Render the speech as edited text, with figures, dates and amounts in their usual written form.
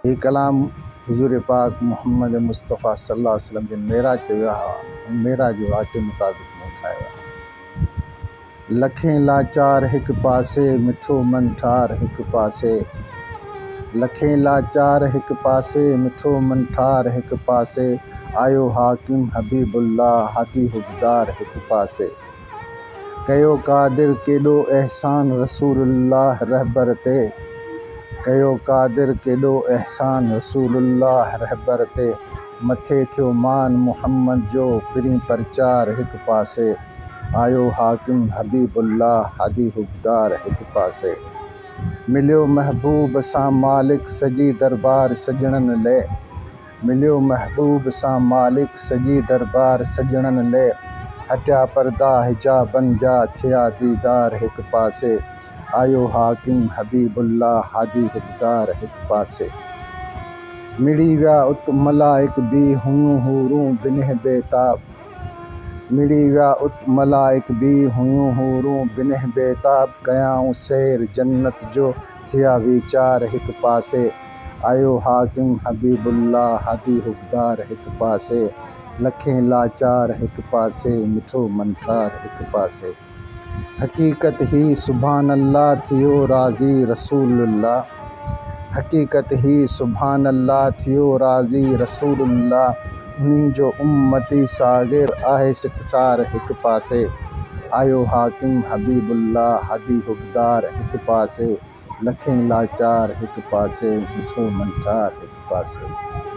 ये कलाम हुजूर पाक मोहम्मद मुस्तफ़ा सल्लल्लाहु अलैहि वसल्लम जे मेराज ते विया हुआ। मेराज जे वाक़े मुताबिक़ मूं ठाहिया। लखें लाचार हिक पासे, मिठो मन ठार हिक पासे। लखें लाचार हिक पासे, मिठो मन ठार हिक पासे। आयो हाकिम हबीबुल्लाह हादी हुबदार हिक पासे। कयो कादिर केॾो एहसान रसूलुल्लाह रहबर ते। कयो कादिर केॾो एहसान रसूलुल्लाह रहबर ते। मथे थियो मान मुहम्मद जो पिरीं प्रचार हिक पासे। आयो हाकिम हबीबुल्लाह हादी हुबदार हिक पासे। मिलियो महबूब सां मालिक सजी दरबार सजणनि ले। मिलियो महबूब सां मालिक सजी दरबार सजणनि ले। हटिया पर्दा हिजाबनि जा थिया दीदार हिक पासे। आयो हाकिम हबीबुल्लाह हादी हुबदार हिक पासे। मिड़ी विया उत मलाइक बि हुयूं हूरूं बिन्ह बेताब। मिड़ी विया उत मलाइक बि हुयूं हूरूं बिन्ह बेताब। कयाऊं सैर जन्नत जो थिया वीचार हिक पासे। आयो हाकिम हबीबुल्लाह हादी हुबदार हिक पासे। लखें लाचार हिक पासे, मिठो मन ठार हिक पासे। हक़ीक़त ही सुभान अल्लाह थियो राज़ी रसूलुल्लाह। हक़ीक़त ही सुभान अल्लाह थियो राज़ी रसूलुल्लाह। उन्हीं जो उम्मती सागिर आहे सिकसार हिक पासे। आयो हाकिम हबीबुल्लाह हादी हुबदार हिक पासे। लखें लाचार हिक पासे, मिठो मन ठार हिक पासे।